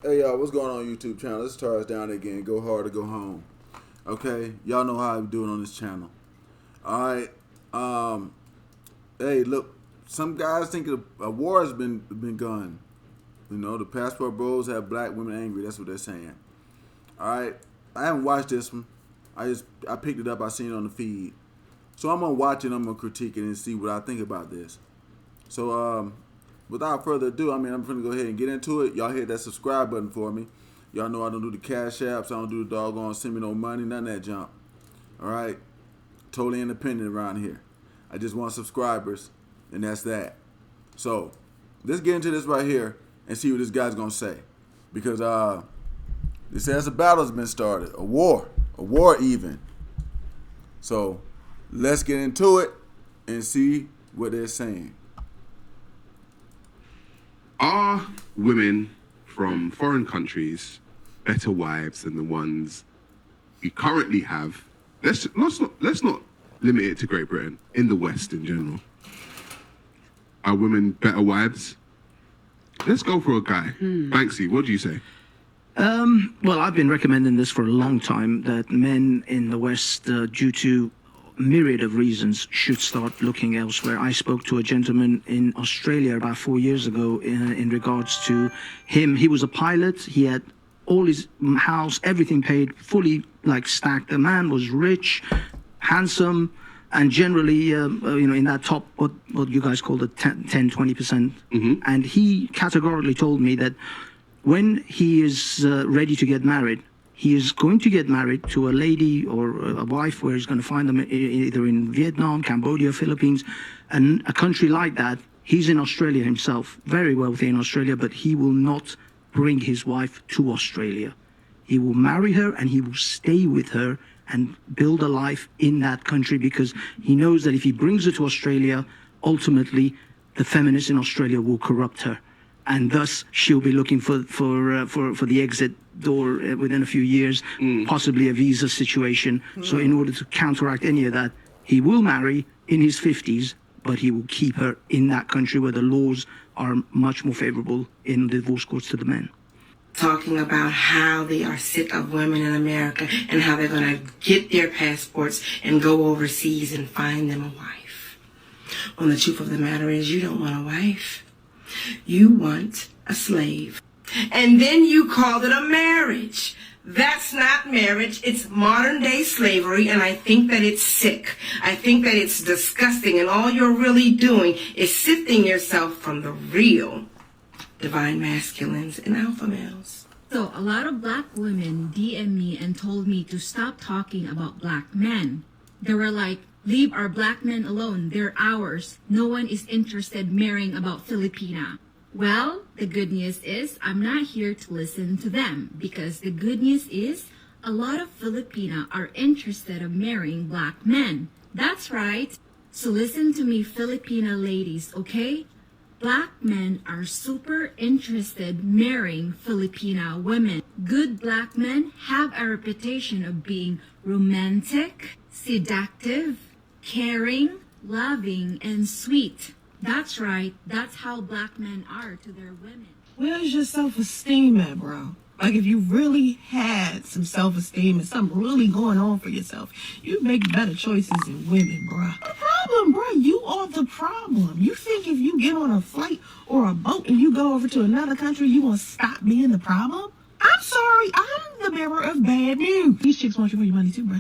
Hey y'all, what's going on YouTube channel? Let's start us down again. Go hard or go home. Okay, y'all know how I'm doing on this channel. All right. Hey, look, some guys think a war has been gone. You know, the passport bros have black women angry. That's what they're saying. All right. I haven't watched this one. I picked it up. I seen it on the feed. So I'm gonna watch it. I'm gonna critique it and see what I think about this. So without further ado, I'm gonna go ahead and get into it. Y'all hit that subscribe button for me. Y'all know I don't do the cash apps. I don't do the doggone send me no money, none of that junk. All right, totally independent around here. I just want subscribers, and that's that. So let's get into this right here and see what this guy's gonna say, because it says a battle's been started, a war even. So let's get into it and see what they're saying. Are women from foreign countries better wives than the ones we currently have? Let's not limit it to Great Britain. In the West in general, are women better wives? Let's go for a guy. Banksy, what do you say? Well, I've been recommending this for a long time, that men in the West, due to myriad of reasons, should start looking elsewhere. I spoke to a gentleman in Australia about 4 years ago in regards to him. He was a pilot. He had all his house, everything paid, fully stacked. The man was rich, handsome, and generally, in that top, what you guys call the 10, 20%. And he categorically told me that when he is ready to get married, he is going to get married to a lady or a wife where he's going to find them either in Vietnam, Cambodia, Philippines, and a country like that. He's in Australia himself, very wealthy in Australia, but he will not bring his wife to Australia. He will marry her and he will stay with her and build a life in that country, because he knows that if he brings her to Australia, ultimately the feminists in Australia will corrupt her, and thus she'll be looking for the exit door within a few years, possibly a visa situation. So in order to counteract any of that, he will marry in his 50s, but he will keep her in that country where the laws are much more favorable in the divorce courts to the men. Talking about how they are sick of women in America and how they're going to get their passports and go overseas and find them a wife. When the truth of the matter is, you don't want a wife. You want a slave. And then you called it a marriage. That's not marriage. It's modern day slavery, and I think that it's sick. I think that it's disgusting, and all you're really doing is sifting yourself from the real divine masculines and alpha males. So a lot of black women DM me and told me to stop talking about black men. They were like, leave our black men alone. They're ours. No one is interested marrying about Filipina. Well, the good news is I'm not here to listen to them, because the good news is a lot of Filipina are interested in marrying black men. That's right. So listen to me, Filipina ladies, okay? Black men are super interested marrying Filipina women. Good black men have a reputation of being romantic, seductive, caring, loving, and sweet. That's right. That's how black men are to their women. Where's your self-esteem at, bro? Like, if you really had some self-esteem and something really going on for yourself, you'd make better choices in women, bro. The problem, bro, you are the problem. You think if you get on a flight or a boat and you go over to another country, you gonna stop being the problem? I'm sorry, I'm the bearer of bad news. These chicks want you for your money too, bro.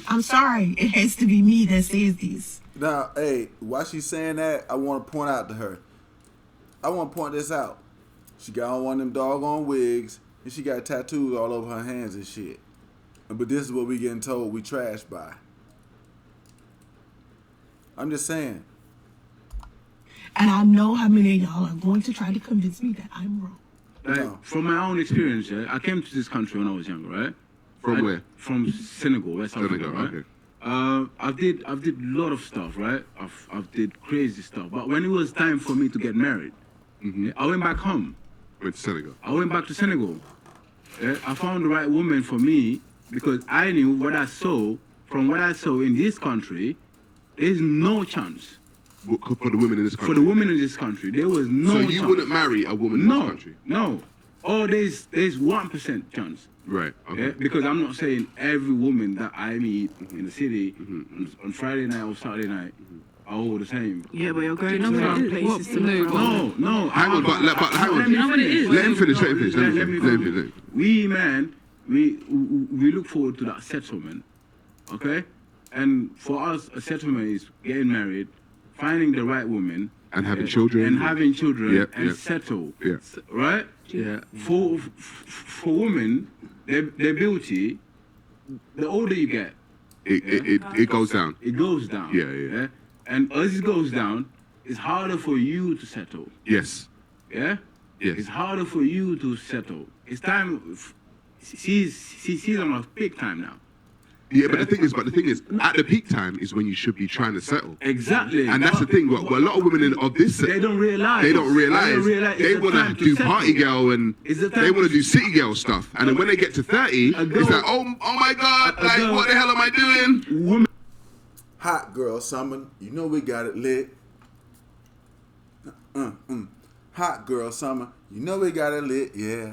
I'm sorry, it has to be me that says these. Now, hey, while she's saying that, I want to point out to her. I want to point this out. She got on one of them doggone wigs, and she got tattoos all over her hands and shit. But this is what we getting told we trashed by. I'm just saying. And I know how many of y'all are going to try to convince me that I'm wrong. No. From my own experience, yeah, I came to this country when I was younger, right? From where? From Senegal, West Africa, Senegal, right? okay. I did a lot of stuff, right? I've did crazy stuff. But when it was time for me to get married, I went back home. With Senegal. I went back to Senegal. Yeah, I found the right woman for me because I knew what I saw. From what I saw in this country, there's no chance. For the women in this country? For the women in this country, there was no So chance. you wouldn't marry a woman in this country? No. or there's 1% chance. Right. Okay. Yeah, because I'm not saying every woman that I meet in the city on Friday night or Saturday night are all the same. Yeah, but you're going know to what certain it is? places to move. No. Hang on, but hang on. You know what it is? Let him finish. Let him finish. Let me finish. We man, we look forward to that settlement, okay? And for us, a settlement is getting married, finding the right woman, And having children. and having children, Yeah, and yeah. settle. Yeah. Right? Yeah. For women, their beauty, the older you get, It goes down. it goes down. Yeah. And as it goes down, it's harder for you to settle. Yes. Yeah? Yes. It's harder for you to settle. It's time. She's on a peak time now. Yeah, but the thing is, at the peak time is when you should be trying to settle. Exactly. And that's the thing. What a lot of women of this, They don't realize. they don't realize it's they the want time to do settle. party girl and It's the time they want to- to do city girl stuff. And then when they get to 30, A girl- it's like, oh my God, a like girl- what the hell am I doing? Women Hot girl summer, you know we got it lit. Hot girl summer, you know we got it lit, yeah.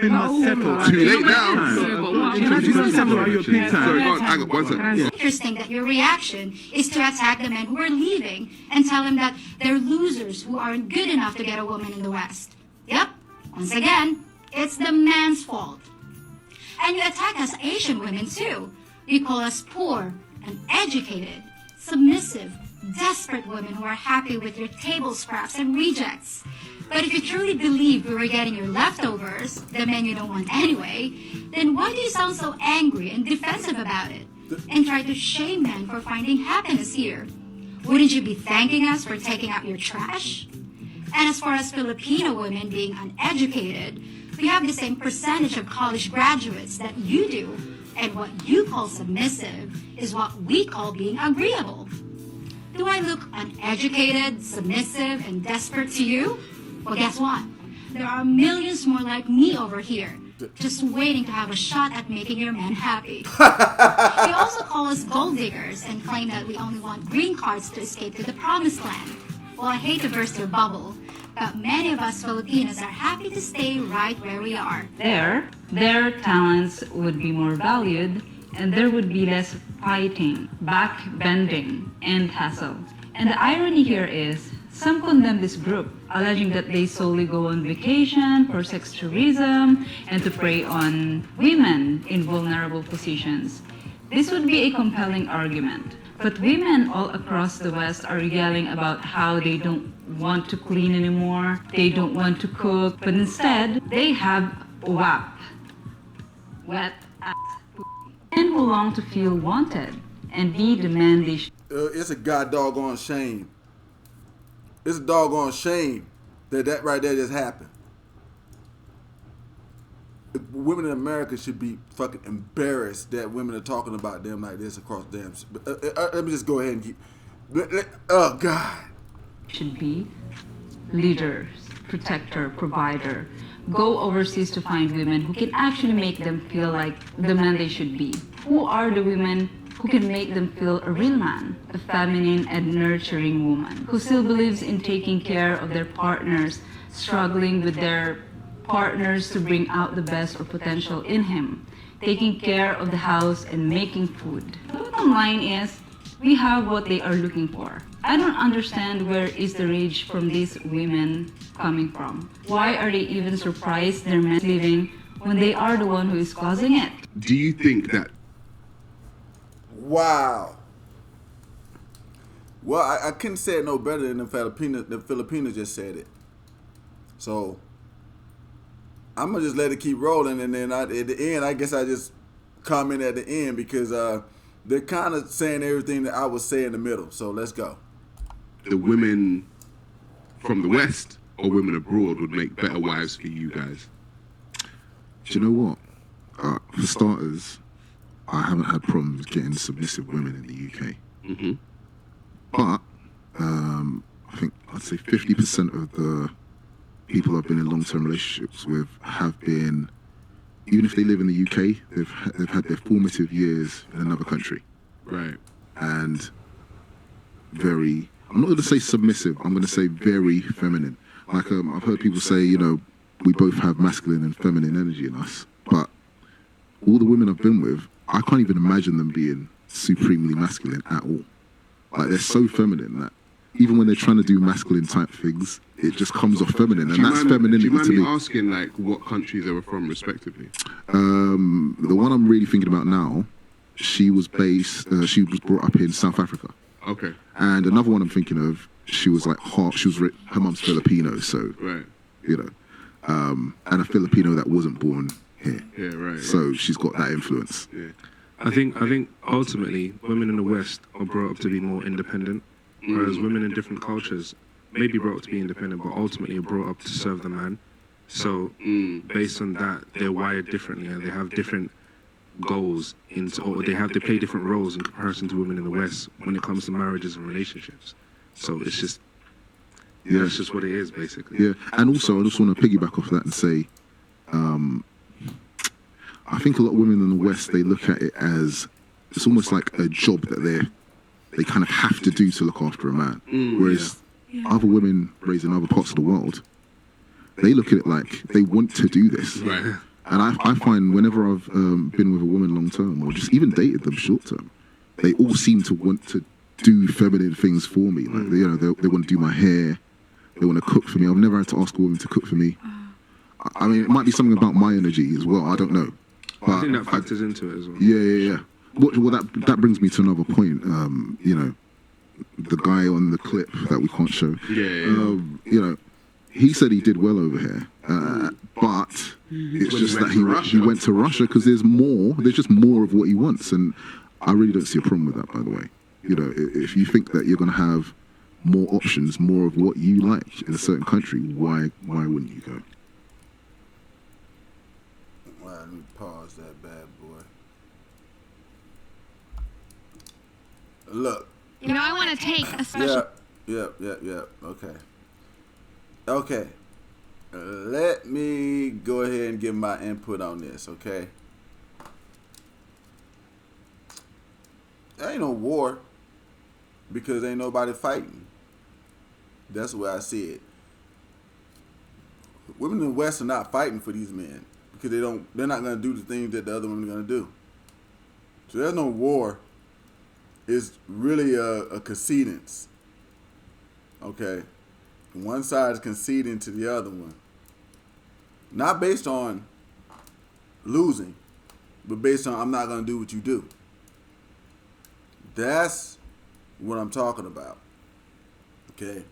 must settle. Too late now. You must settle at your peak Sorry, time. go on, hang on, one second. Interesting that your reaction is to attack the men who are leaving and tell them that they're losers who aren't good enough to get a woman in the West. Yep, once again, it's the man's fault. And you attack us Asian women too. You call us poor, uneducated, submissive, desperate women who are happy with your table scraps and rejects. But if you truly believe we were getting your leftovers, the men you don't want anyway, then why do you sound so angry and defensive about it? And try to shame men for finding happiness here? Wouldn't you be thanking us for taking out your trash? And as far as Filipino women being uneducated, we have the same percentage of college graduates that you do. And what you call submissive is what we call being agreeable. Do I look uneducated, submissive, and desperate to you? Well, guess what? There are millions more like me over here, just waiting to have a shot at making your men happy. They also call us gold diggers and claim that we only want green cards to escape to the promised land. Well, I hate to burst your bubble, but many of us Filipinos are happy to stay right where we are. There, their talents would be more valued, and there would be less fighting, backbending, and hassle. And the irony here is, some condemn this group, alleging that they solely go on vacation for sex tourism and to prey on women in vulnerable positions. This would be a compelling argument. But women all across the West are yelling about how they don't want to clean anymore, they don't want to cook, but instead, they have WAP. Wet ass. Men who long to feel wanted and be the man they should. It's a god doggone shame. It's a doggone shame that right there just happened. Women in America should be fucking embarrassed that women are talking about them like this across damn. Let me just go ahead and keep. Oh God. Should be leaders, protector, provider. Go overseas to find women who can actually make them feel like the man they should be. Who are the women who can make them feel a real man, a feminine and nurturing woman, who still believes in taking care of their partners, struggling with their partners to bring out the best or potential in him, taking care of the house and making food. The bottom line is, we have what they are looking for. I don't understand where is the rage from these women coming from. Why are they even surprised their men leaving when they are the one who is causing it? Do you think that? Wow. Well, I couldn't say it no better than the Filipinos just said it. So I'm gonna just let it keep rolling, and then at the end, I guess I just comment at the end because they're kind of saying everything that I would say in the middle. So let's go. The women from the West or women abroad would make better wives for you guys? Do you know what? For starters, I haven't had problems getting submissive women in the UK. Mm-hmm. But I think I'd say 50% of the people I've been in long-term relationships with have been, even if they live in the UK, they've had their formative years in another country. Right. And very, I'm not going to say submissive, I'm going to say very feminine. Like I've heard people say, you know, we both have masculine and feminine energy in us. But all the women I've been with, I can't even imagine them being supremely masculine at all. Like, they're so feminine that even when they're trying to do masculine type things, it just comes off feminine, and that's femininity do you mind to me me. asking, like, what countries they were from, respectively? The one I'm really thinking about now, she was brought up in South Africa. Okay. And another one I'm thinking of, she was like her mum's Filipino, so Right. you know, and a Filipino that wasn't born here. Yeah, right. So she's got that influence. Yeah. I think ultimately women in the West are brought up to be more independent, whereas women in different cultures may be brought up to be independent, but ultimately are brought up to serve the man. So based on that, they're wired differently and they have different goals or they play different roles in comparison to women in the West when it comes to marriages and relationships. So it's just it's just what it is basically. Yeah, and also I just want to piggyback off that and say, I think a lot of women in the West, they look at it as it's almost like a job that they kind of have to do to look after a man. Whereas other women raised in other parts of the world, they look at it like they want to do this. Right. And I find whenever I've been with a woman long term or just even dated them short term, they all seem to want to do feminine things for me. Like they want to do my hair, they want to cook for me. I've never had to ask a woman to cook for me. I mean, it might be something about my energy as well. I don't know. But I think that factors into it as well. Yeah. Well, that brings me to another point. The guy on the clip that we can't show. Yeah. He said he did well over here, but it's just that he went to Russia because there's just more of what he wants, and I really don't see a problem with that, by the way. If you think that you're going to have more options, more of what you like in a certain country, why wouldn't you go? Well, let me pause that bad boy. Look. I want to take a special... Yeah. Okay. Let me go ahead and give my input on this, okay? There ain't no war because ain't nobody fighting. That's the way I see it. Women in the West are not fighting for these men because they're not going to do the things that the other women are going to do. So there's no war. It's really a concedence. Okay? One side is conceding to the other one. Not based on losing, but based on I'm not going to do what you do. That's what I'm talking about. Okay?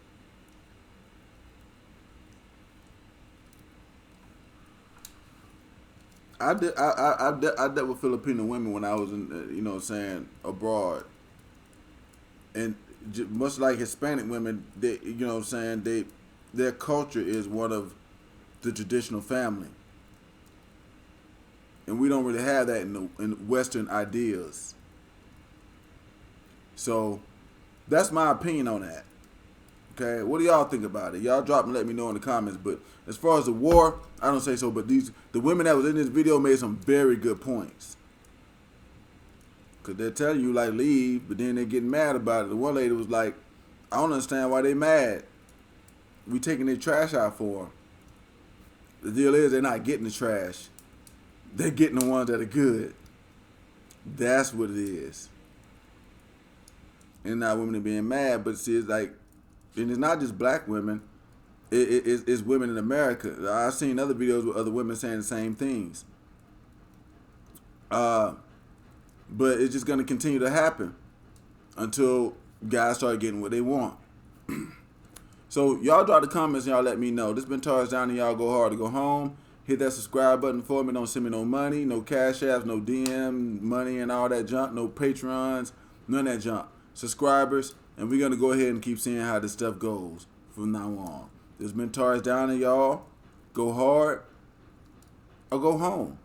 I dealt with Filipino women when I was in, abroad. And much like Hispanic women, their culture is one of the traditional family. And we don't really have that in Western ideas. So that's my opinion on that. Okay, what do y'all think about it? Y'all drop and let me know in the comments. But as far as the war, I don't say so. But the women that was in this video made some very good points. Because they're telling you, like, leave, but then they're getting mad about it. The one lady was like, I don't understand why they mad. We taking their trash out for them. The deal is they're not getting the trash. They're getting the ones that are good. That's what it is. And now women are being mad, but see, it's like, and it's not just black women. It's women in America. I've seen other videos with other women saying the same things. But it's just going to continue to happen until guys start getting what they want. So y'all drop the comments and y'all let me know. This been Taurus Down and y'all go hard to go home. Hit that subscribe button for me. Don't send me no money, no cash apps, no DM money and all that junk, no Patreons, none of that junk. Subscribers, and we're going to go ahead and keep seeing how this stuff goes from now on. This been Taurus Down and y'all go hard or go home.